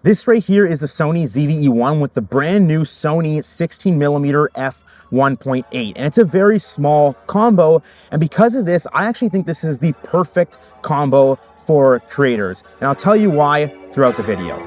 This right here is a Sony ZV-E1 with the brand new Sony 16mm f1.8, and it's a very small combo, and because of this, I actually think this is the perfect combo for creators, and I'll tell you why throughout the video.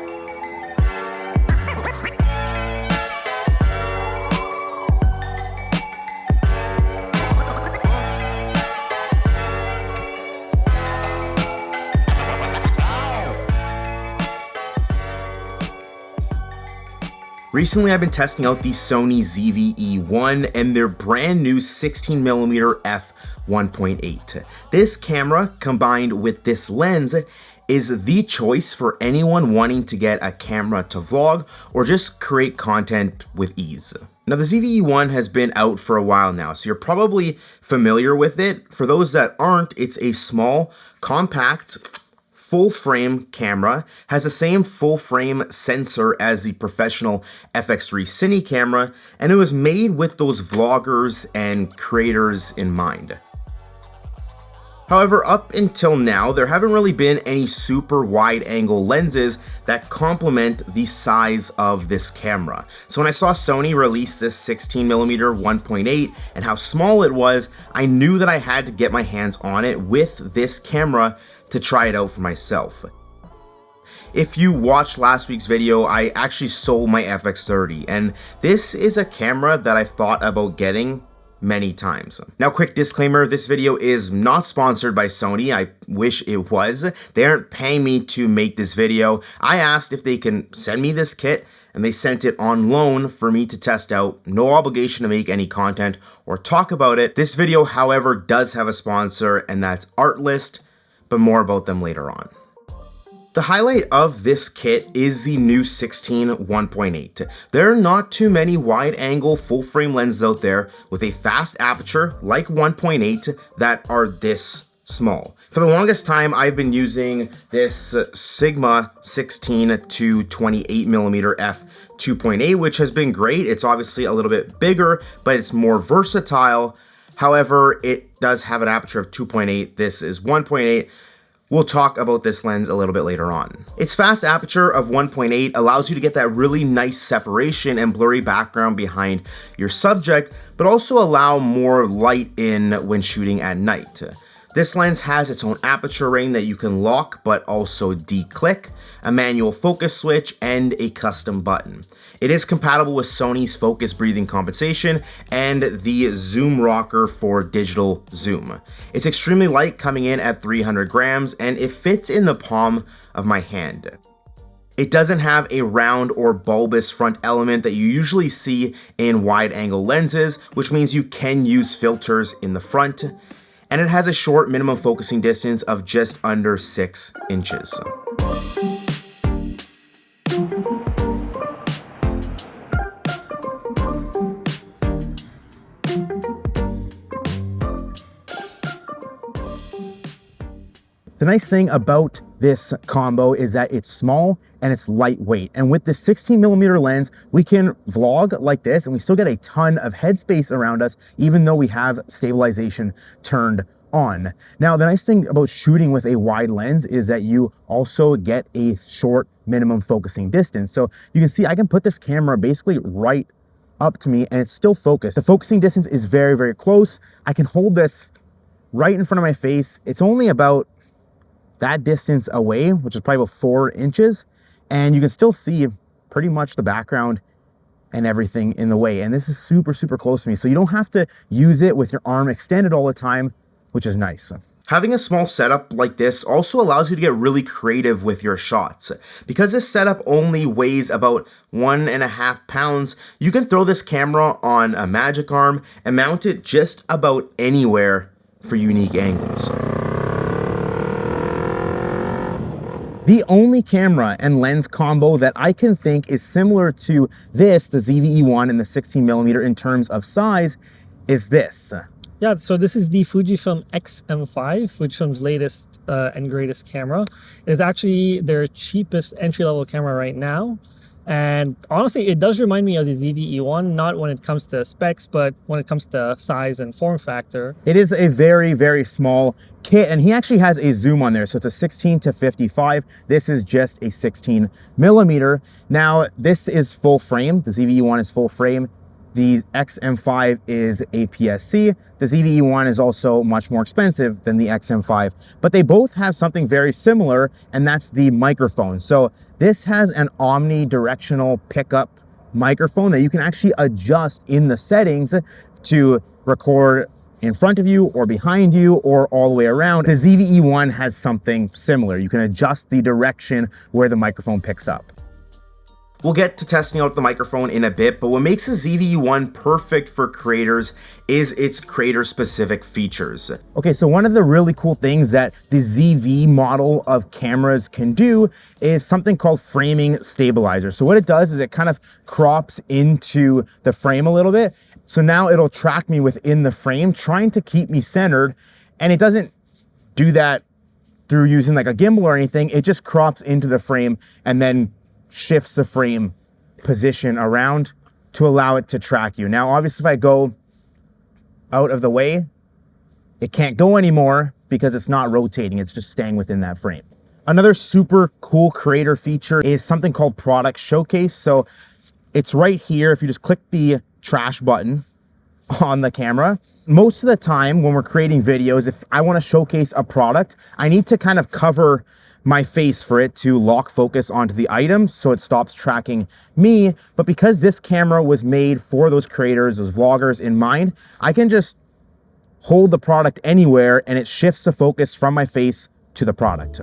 Recently, I've been testing out the Sony ZV-E1 and their brand new 16mm f1.8. This camera, combined with this lens, is the choice for anyone wanting to get a camera to vlog or just create content with ease. Now, the ZV-E1 has been out for a while now, so you're probably familiar with it. For those that aren't, it's a small, compact, full frame camera, has the same full frame sensor as the professional FX3 Cine camera, and it was made with those vloggers and creators in mind. However, up until now, there haven't really been any super wide angle lenses that complement the size of this camera. So when I saw Sony release this 16mm 1.8 and how small it was, I knew that I had to get my hands on it with this camera to try it out for myself. If you watched last week's video, I actually sold my FX30, and this is a camera that I've thought about getting many times. Now, quick disclaimer, this video is not sponsored by Sony. I wish it was. They aren't paying me to make this video. I asked if they can send me this kit, and they sent it on loan for me to test out. No obligation to make any content or talk about it. This video, however, does have a sponsor, and that's ARTLIST, but more about them later on. The highlight of this kit is the new 16 1.8. There are not too many wide angle full frame lenses out there with a fast aperture like 1.8 that are this small. For the longest time, I've been using this Sigma 16 to 28mm f2.8, which has been great. It's obviously a little bit bigger, but it's more versatile. However, it does have an aperture of 2.8. This is 1.8. We'll talk about this lens a little bit later on. Its fast aperture of 1.8 allows you to get that really nice separation and blurry background behind your subject, but also allow more light in when shooting at night. This lens has its own aperture ring that you can lock but also declick, a manual focus switch, and a custom button. It is compatible with Sony's focus breathing compensation and the zoom rocker for digital zoom. It's extremely light, coming in at 300 grams, and it fits in the palm of my hand. It doesn't have a round or bulbous front element that you usually see in wide angle lenses, which means you can use filters in the front, and it has a short minimum focusing distance of just under 6 inches. The nice thing about this combo is that it's small and it's lightweight. And with the 16mm lens, we can vlog like this and we still get a ton of headspace around us, even though we have stabilization turned on. Now, the nice thing about shooting with a wide lens is that you also get a short minimum focusing distance. So you can see I can put this camera basically right up to me and it's still focused. The focusing distance is very, very close. I can hold this right in front of my face. It's only about that distance away, which is probably about 4 inches, and you can still see pretty much the background and everything in the way. And this is super, super close to me, so you don't have to use it with your arm extended all the time, which is nice. Having a small setup like this also allows you to get really creative with your shots. Because this setup only weighs about 1.5 pounds, you can throw this camera on a magic arm and mount it just about anywhere for unique angles. The only camera and lens combo that I can think is similar to this, the ZV-E1 and the 16mm in terms of size, is this. Yeah, so this is the Fujifilm X-M5, Fujifilm's latest and greatest camera. It is actually their cheapest entry-level camera right now. And honestly, it does remind me of the ZV-E1, not when it comes to specs, but when it comes to size and form factor. It is a very, very small kit, and he actually has a zoom on there. So it's a 16 to 55. This is just a 16mm. Now, this is full frame. The ZV-E1 is full frame. The XM5 is APS-C. The ZV-E1 is also much more expensive than the XM5, but they both have something very similar, and that's the microphone. So this has an omnidirectional pickup microphone that you can actually adjust in the settings to record in front of you or behind you or all the way around. The ZV-E1 has something similar. You can adjust the direction where the microphone picks up. We'll get to testing out the microphone in a bit, but what makes the ZV-E1 perfect for creators is its creator-specific features. Okay, so one of the really cool things that the ZV model of cameras can do is something called framing stabilizer. So what it does is it kind of crops into the frame a little bit. So now it'll track me within the frame, trying to keep me centered, and it doesn't do that through using like a gimbal or anything. It just crops into the frame and then shifts the frame position around to allow it to track you. Now, obviously, if I go out of the way, it can't go anymore because it's not rotating. It's just staying within that frame. Another super cool creator feature is something called Product Showcase. So it's right here. If you just click the trash button on the camera, most of the time when we're creating videos, if I want to showcase a product, I need to kind of cover my face for it to lock focus onto the item so it stops tracking me. But because this camera was made for those creators, those vloggers in mind, I can just hold the product anywhere and it shifts the focus from my face to the product.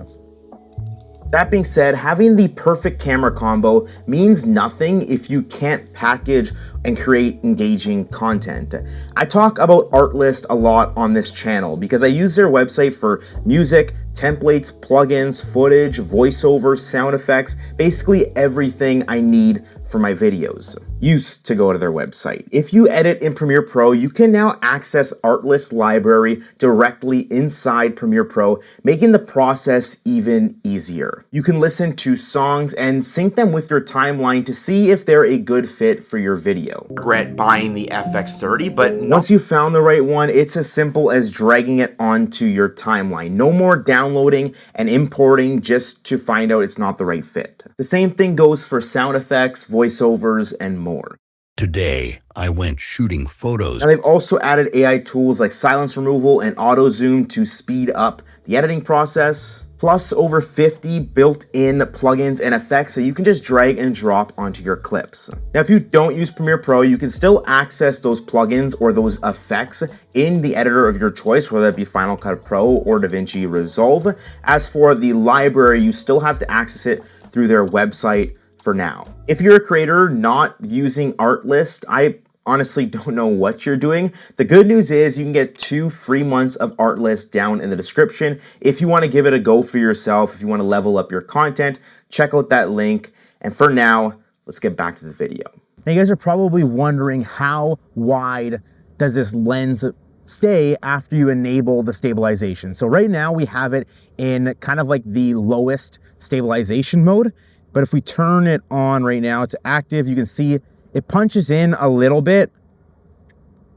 That being said, having the perfect camera combo means nothing if you can't package and create engaging content. I talk about ARTLIST a lot on this channel because I use their website for music, templates, plugins, footage, voiceovers, sound effects, basically everything I need for my videos. Used to go to their website. If you edit in Premiere Pro, you can now access ARTLIST library directly inside Premiere Pro, making the process even easier. You can listen to songs and sync them with your timeline to see if they're a good fit for your video. Regret buying the FX30, but once you found the right one, it's as simple as dragging it onto your timeline. No more downloading and importing just to find out it's not the right fit. The same thing goes for sound effects, voiceovers, and more. Today, I went shooting photos. Now they've also added AI tools like silence removal and auto zoom to speed up the editing process, plus over 50 built-in plugins and effects that you can just drag and drop onto your clips. Now, if you don't use Premiere Pro, you can still access those plugins or those effects in the editor of your choice, whether it be Final Cut Pro or DaVinci Resolve. As for the library, you still have to access it through their website for now. If you're a creator not using ARTLIST, I honestly don't know what you're doing. The good news is you can get 2 free months of ARTLIST down in the description. If you want to give it a go for yourself, if you want to level up your content, check out that link. And for now, let's get back to the video. Now you guys are probably wondering, how wide does this lens stay after you enable the stabilization? So right now we have it in kind of like the lowest stabilization mode. But if we turn it on right now to active, you can see it punches in a little bit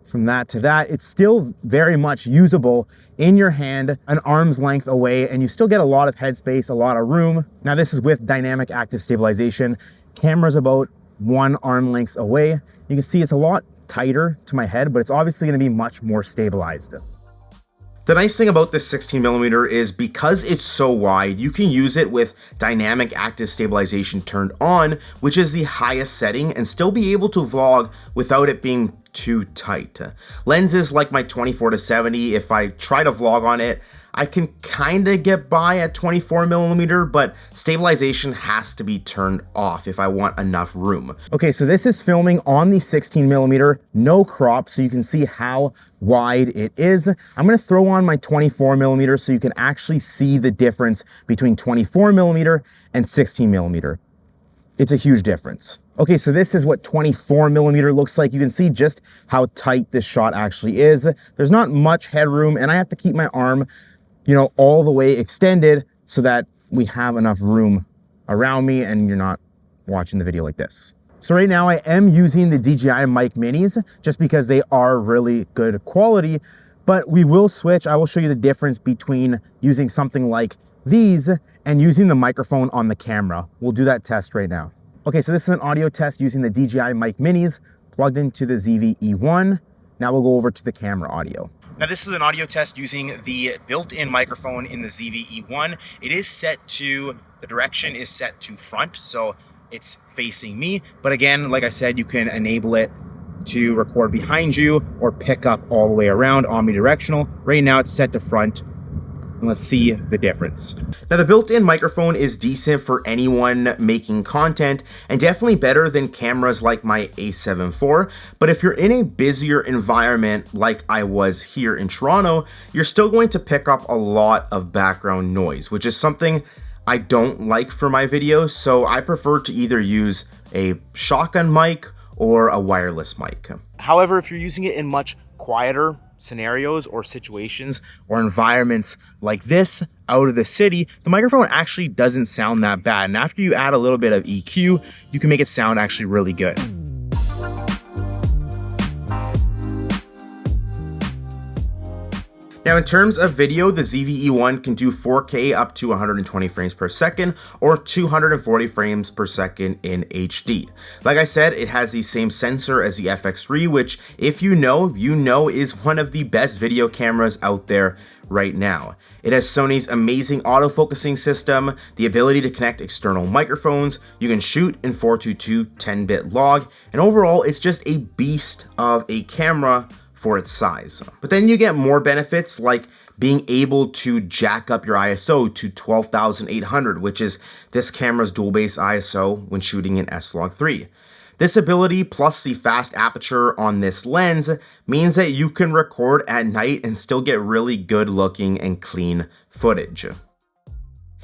from that to that. It's still very much usable in your hand, an arm's length away, and you still get a lot of headspace, a lot of room. Now this is with dynamic active stabilization. Camera's about 1 arm length away. You can see it's a lot tighter to my head, but it's obviously going to be much more stabilized. The nice thing about this 16mm is because it's so wide, you can use it with dynamic active stabilization turned on, which is the highest setting, and still be able to vlog without it being too tight. Lenses like my 24-70, if I try to vlog on it, I can kind of get by at 24mm, but stabilization has to be turned off if I want enough room. Okay, so this is filming on the 16mm, no crop, so you can see how wide it is. I'm gonna throw on my 24mm so you can actually see the difference between 24mm and 16mm. It's a huge difference. Okay, so this is what 24mm looks like. You can see just how tight this shot actually is. There's not much headroom, and I have to keep my arm, you know, all the way extended so that we have enough room around me and you're not watching the video like this. So right now I am using the DJI mic minis just because they are really good quality, but we will switch. I will show you the difference between using something like these and using the microphone on the camera. We'll do that test right now. Okay, so this is an audio test using the DJI mic minis plugged into the ZV-E1. Now we'll go over to the camera audio. Now this is an audio test using the built-in microphone in the ZV-E1. It is set to, the direction is set to front, so it's facing me. But again, like I said, you can enable it to record behind you or pick up all the way around, omnidirectional. Right now it's set to front. And let's see the difference. Now the built-in microphone is decent for anyone making content and definitely better than cameras like my A7 IV, but if you're in a busier environment like I was here in Toronto, you're still going to pick up a lot of background noise, which is something I don't like for my videos, so I prefer to either use a shotgun mic or a wireless mic. However, if you're using it in much quieter scenarios or situations or environments like this out of the city, the microphone actually doesn't sound that bad. And after you add a little bit of EQ, you can make it sound actually really good. Now in terms of video, the ZV-E1 can do 4K up to 120 frames per second or 240 frames per second in HD. Like I said, it has the same sensor as the FX3, which if you know is one of the best video cameras out there right now. It has Sony's amazing autofocusing system, the ability to connect external microphones, you can shoot in 422 10-bit log, and overall it's just a beast of a camera for its size. But then you get more benefits like being able to jack up your ISO to 12,800, which is this camera's dual base ISO when shooting in S-Log3. This ability plus the fast aperture on this lens means that you can record at night and still get really good looking and clean footage.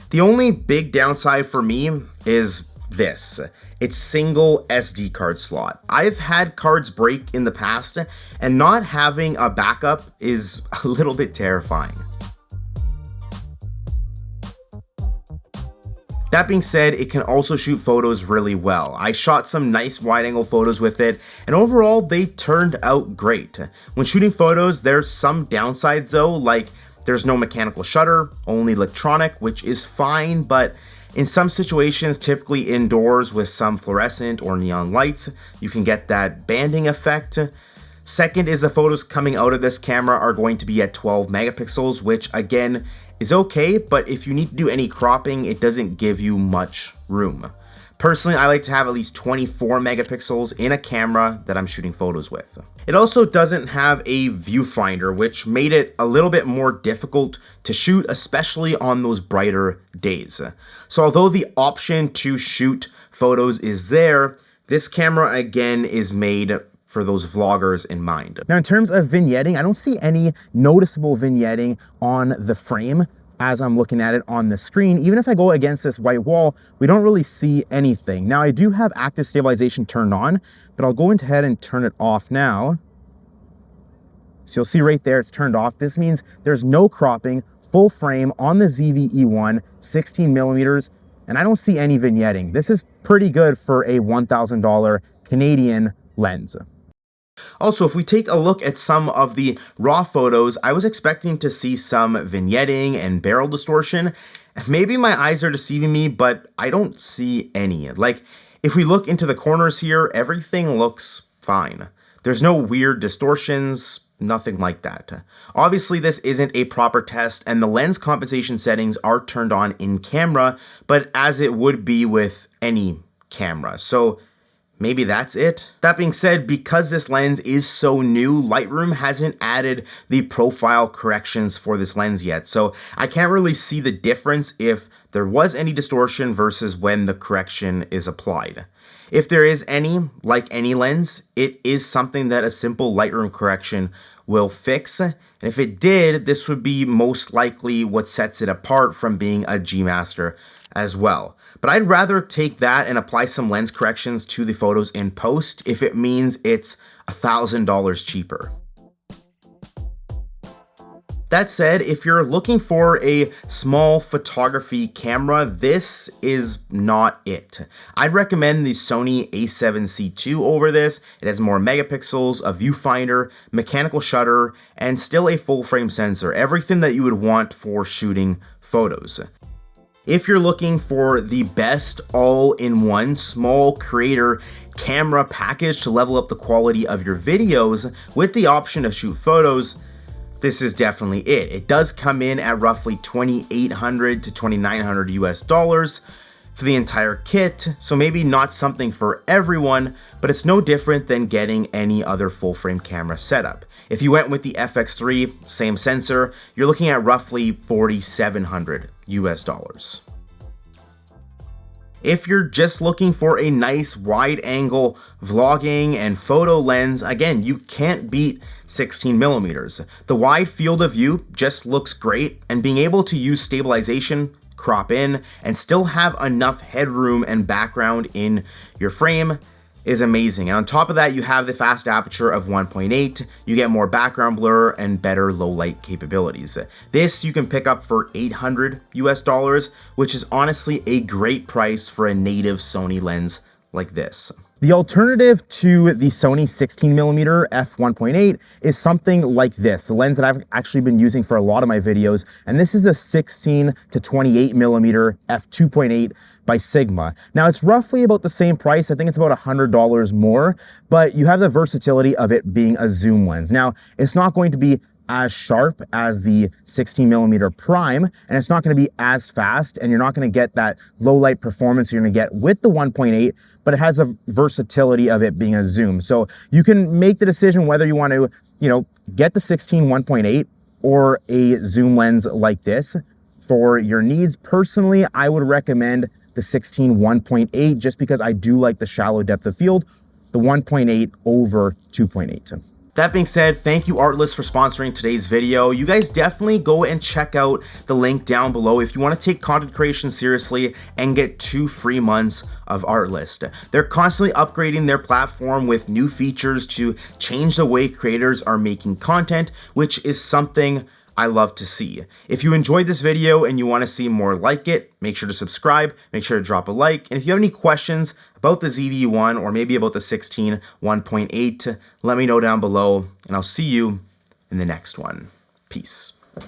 The only big downside for me is this. It's single SD card slot. I've had cards break in the past, and not having a backup is a little bit terrifying. That being said, it can also shoot photos really well. I shot some nice wide-angle photos with it, and overall, they turned out great. When shooting photos, there's some downsides though, like there's no mechanical shutter, only electronic, which is fine, but in some situations, typically indoors with some fluorescent or neon lights, you can get that banding effect. Second is the photos coming out of this camera are going to be at 12 megapixels, which again is okay, but if you need to do any cropping, it doesn't give you much room. Personally, I like to have at least 24 megapixels in a camera that I'm shooting photos with. It also doesn't have a viewfinder, which made it a little bit more difficult to shoot, especially on those brighter days. So although the option to shoot photos is there, this camera again is made for those vloggers in mind. Now in terms of vignetting, I don't see any noticeable vignetting on the frame as I'm looking at it on the screen. Even if I go against this white wall, we don't really see anything. Now I do have active stabilization turned on, but I'll go ahead and turn it off now. So you'll see right there, it's turned off. This means there's no cropping, full frame on the ZV-E1, 16 millimeters, and I don't see any vignetting. This is pretty good for a $1,000 Canadian lens. Also, if we take a look at some of the raw photos, I was expecting to see some vignetting and barrel distortion. Maybe my eyes are deceiving me, but I don't see any. Like, if we look into the corners here, everything looks fine. There's no weird distortions, nothing like that. Obviously, this isn't a proper test, and the lens compensation settings are turned on in camera, but as it would be with any camera. So maybe that's it. That being said, because this lens is so new, Lightroom hasn't added the profile corrections for this lens yet. So I can't really see the difference if there was any distortion versus when the correction is applied. If there is any, like any lens, it is something that a simple Lightroom correction will fix. And if it did, this would be most likely what sets it apart from being a G Master as well. But I'd rather take that and apply some lens corrections to the photos in post if it means it's $1,000 cheaper. That said, if you're looking for a small photography camera, this is not it. I'd recommend the Sony a7C II over this. It has more megapixels, a viewfinder, mechanical shutter, and still a full frame sensor. Everything that you would want for shooting photos. If you're looking for the best all-in-one small creator camera package to level up the quality of your videos with the option to shoot photos, this is definitely it. It does come in at roughly $2,800 to $2,900 US dollars for the entire kit, so maybe not something for everyone, but it's no different than getting any other full frame camera setup. If you went with the FX3, same sensor, you're looking at roughly $4,700 US dollars. If you're just looking for a nice wide angle vlogging and photo lens, again, you can't beat 16mm. The wide field of view just looks great, and being able to use stabilization, crop in, and still have enough headroom and background in your frame is amazing. And on top of that, you have the fast aperture of 1.8, you get more background blur and better low light capabilities. This you can pick up for $800 US dollars, which is honestly a great price for a native Sony lens like this. The alternative to the Sony 16mm f1.8 is something like this, a lens that I've actually been using for a lot of my videos, and this is a 16 to 28mm f2.8 by Sigma. Now it's roughly about the same price, I think it's about $100 more, but you have the versatility of it being a zoom lens. Now it's not going to be as sharp as the 16mm prime, and it's not going to be as fast, and you're not going to get that low light performance you're going to get with the 1.8, but it has a versatility of it being a zoom. So you can make the decision whether you want to, get the 16 1.8 or a zoom lens like this for your needs. Personally, I would recommend the 16 1.8 just because I do like the shallow depth of field, the 1.8 over 2.8. That being said, thank you ARTLIST for sponsoring today's video. You guys definitely go and check out the link down below if you want to take content creation seriously and get 2 free months of ARTLIST. They're constantly upgrading their platform with new features to change the way creators are making content, which is something I love to see. If you enjoyed this video and you want to see more like it, make sure to subscribe, make sure to drop a like, and if you have any questions about the ZV-E1 or maybe about the 16 1.8, let me know down below, and I'll see you in the next one. Peace.